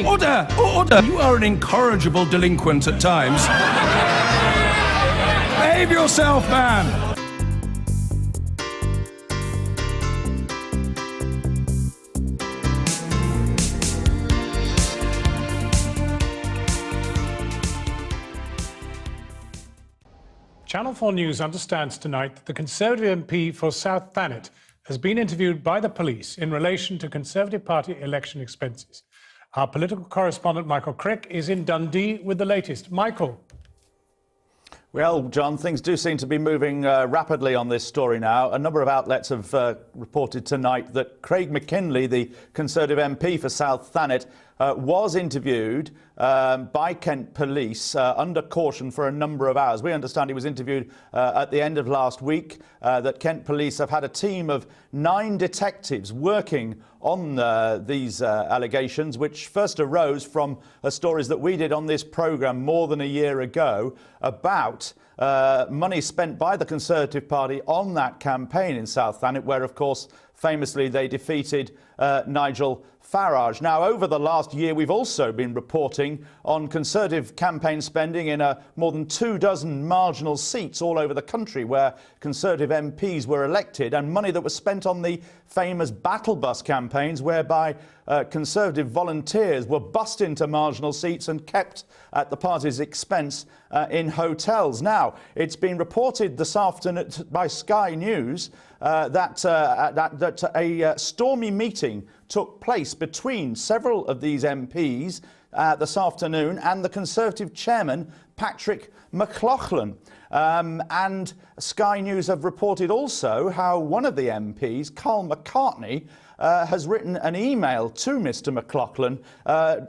Order! Order! You are an incorrigible delinquent at times. Behave yourself, man! Channel 4 News understands tonight that the Conservative MP for South Thanet has been interviewed by the police in relation to Conservative Party election expenses. Our political correspondent Michael Crick is in Dundee with the latest. Michael. Well, John, things do seem to be moving rapidly on this story now. A number of outlets have reported tonight that Craig McKinley, the Conservative MP for South Thanet, was interviewed by Kent Police under caution for a number of hours. We understand he was interviewed at the end of last week, that Kent Police have had a team of 9 detectives working on these allegations, which first arose from stories that we did on this programme more than a year ago about money spent by the Conservative Party on that campaign in South Thanet, where, of course, famously they defeated Nigel Farage. Now, over the last year, we've also been reporting on Conservative campaign spending in more than 24 marginal seats all over the country where Conservative MPs were elected, and money that was spent on the famous battle bus campaigns whereby Conservative volunteers were bussed into marginal seats and kept at the party's expense in hotels. Now, it's been reported this afternoon by Sky News that a stormy meeting took place between several of these MPs this afternoon and the Conservative chairman, Patrick McLaughlin. And Sky News have reported also how one of the MPs, Carl McCartney, has written an email to Mr McLaughlin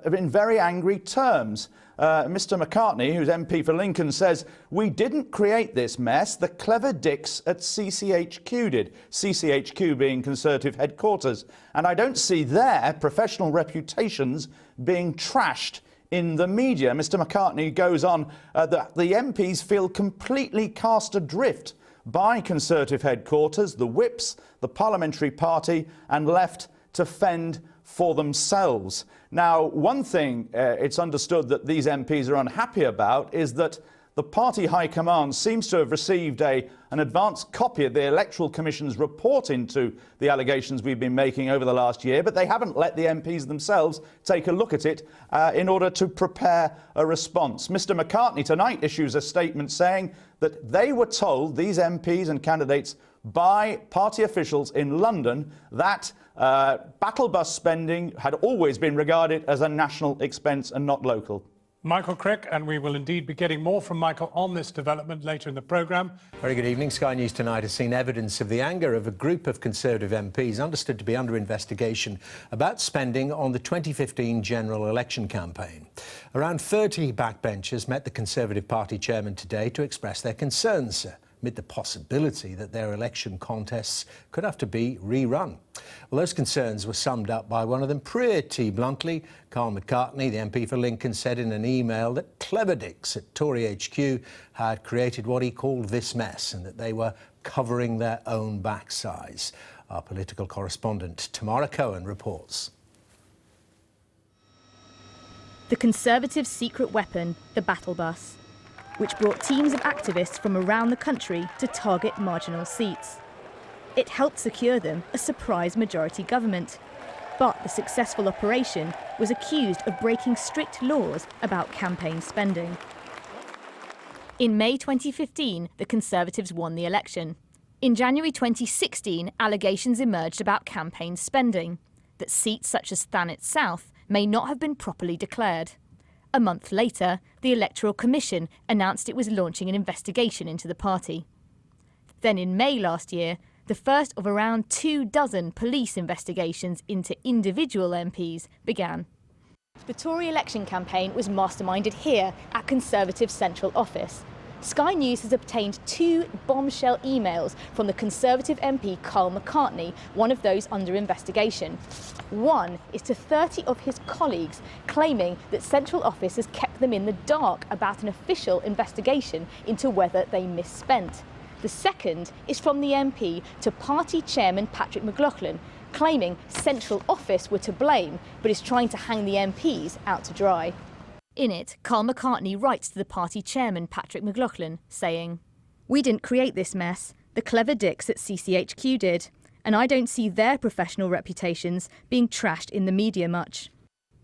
in very angry terms. Mr McCartney, who's MP for Lincoln, says, "We didn't create this mess, the clever dicks at CCHQ did." CCHQ being Conservative headquarters. And I don't see their professional reputations being trashed in the media. Mr McCartney goes on that the MPs feel completely cast adrift by Conservative headquarters, the whips, the parliamentary party, and left to fend for themselves. Now, one thing it's understood that these MPs are unhappy about is that the party high command seems to have received an advanced copy of the Electoral Commission's report into the allegations we've been making over the last year, but they haven't let the MPs themselves take a look at it in order to prepare a response. Mr McCartney tonight issues a statement saying that they were told, these MPs and candidates, by party officials in London that battle bus spending had always been regarded as a national expense and not local. Michael Crick, and we will indeed be getting more from Michael on this development later in the programme. Very good evening. Sky News tonight has seen evidence of the anger of a group of Conservative MPs understood to be under investigation about spending on the 2015 general election campaign. Around 30 backbenchers met the Conservative Party chairman today to express their concerns amid the possibility that their election contests could have to be rerun. Well, those concerns were summed up by one of them pretty bluntly. Carl McCartney, the MP for Lincoln, said in an email that clever dicks at Tory HQ had created what he called this mess and that they were covering their own backsides. Our political correspondent Tamara Cohen reports. The Conservative secret weapon, the battle bus, which brought teams of activists from around the country to target marginal seats. It helped secure them a surprise majority government. But the successful operation was accused of breaking strict laws about campaign spending. In May 2015, the Conservatives won the election. In January 2016, allegations emerged about campaign spending, that seats such as Thanet South may not have been properly declared. A month later, the Electoral Commission announced it was launching an investigation into the party. Then in May last year, the first of around 24 police investigations into individual MPs began. The Tory election campaign was masterminded here at Conservative Central Office. Sky News has obtained 2 bombshell emails from the Conservative MP Carl McCartney, one of those under investigation. One is to 30 of his colleagues, claiming that Central Office has kept them in the dark about an official investigation into whether they misspent. The second is from the MP to party chairman Patrick McLaughlin, claiming central office were to blame, but is trying to hang the MPs out to dry. In it, Carl McCartney writes to the party chairman, Patrick McLaughlin, saying, "We didn't create this mess. The clever dicks at CCHQ did, and I don't see their professional reputations being trashed in the media much.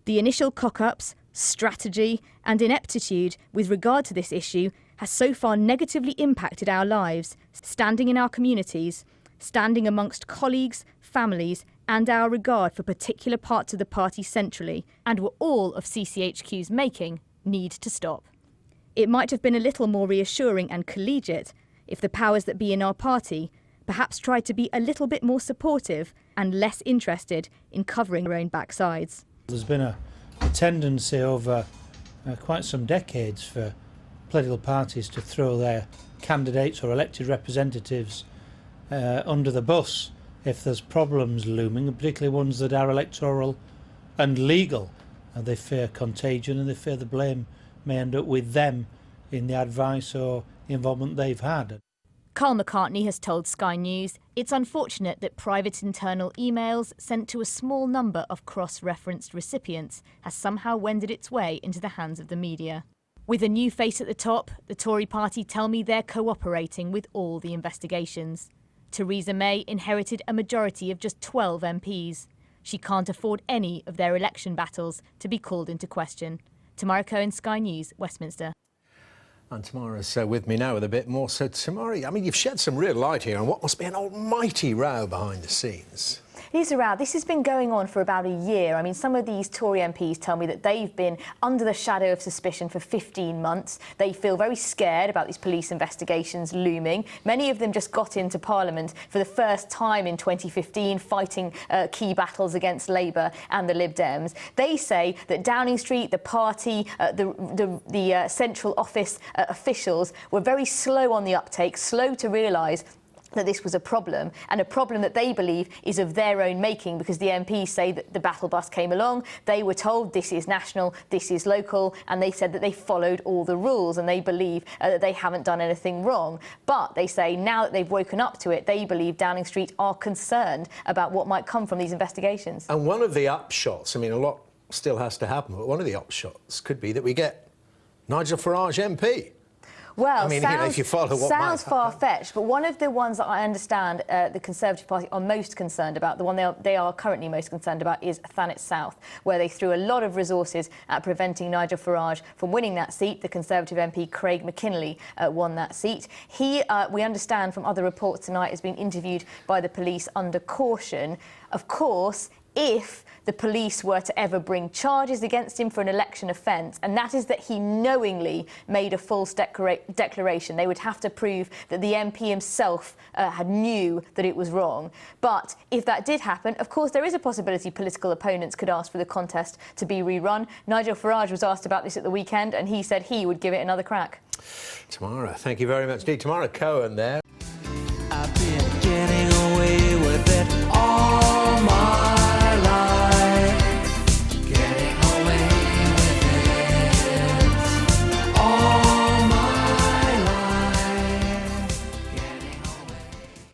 The initial cock-ups, strategy and ineptitude with regard to this issue has so far negatively impacted our lives, standing in our communities, standing amongst colleagues, families and our regard for particular parts of the party centrally, and were all of CCHQ's making, need to stop. It might have been a little more reassuring and collegiate if the powers that be in our party perhaps tried to be a little bit more supportive and less interested in covering their own backsides." There's been a tendency over quite some decades for political parties to throw their candidates or elected representatives under the bus if there's problems looming, and particularly ones that are electoral and legal. They fear contagion and they fear the blame may end up with them in the advice or involvement they've had. Carl McCartney has told Sky News it's unfortunate that private internal emails sent to a small number of cross-referenced recipients has somehow wended its way into the hands of the media. With a new face at the top, the Tory party tell me they're cooperating with all the investigations. Theresa May inherited a majority of just 12 MPs. She can't afford any of their election battles to be called into question. Tamara Cohen, Sky News, Westminster. And Tamara's with me now with a bit more. So, Tamara, I mean, you've shed some real light here on what must be an almighty row behind the scenes. It is a row. This has been going on for about a year. I mean, some of these Tory MPs tell me that they've been under the shadow of suspicion for 15 months. They feel very scared about these police investigations looming. Many of them just got into Parliament for the first time in 2015, fighting key battles against Labour and the Lib Dems. They say that Downing Street, the party, the central office officials were very slow on the uptake, slow to realise that this was a problem, and a problem that they believe is of their own making, because the MPs say that the battle bus came along, they were told this is national, this is local, and they said that they followed all the rules, and they believe that they haven't done anything wrong. But they say now that they've woken up to it, they believe Downing Street are concerned about what might come from these investigations. And one of the upshots, I mean, a lot still has to happen, but one of the upshots could be that we get Nigel Farage MP. Well, I mean, if you follow what sounds far-fetched, but one of the ones that I understand the Conservative Party are most concerned about, the one they are currently most concerned about, is Thanet South, where they threw a lot of resources at preventing Nigel Farage from winning that seat. The Conservative MP Craig McKinley won that seat. He, we understand from other reports tonight, has been interviewed by the police under caution. Of course, if the police were to ever bring charges against him for an election offence, and that is that he knowingly made a false declaration, they would have to prove that the MP himself knew that it was wrong. But if that did happen, of course, there is a possibility political opponents could ask for the contest to be rerun. Nigel Farage was asked about this at the weekend, and he said he would give it another crack. Tamara, thank you very much indeed. Tamara Cohen there.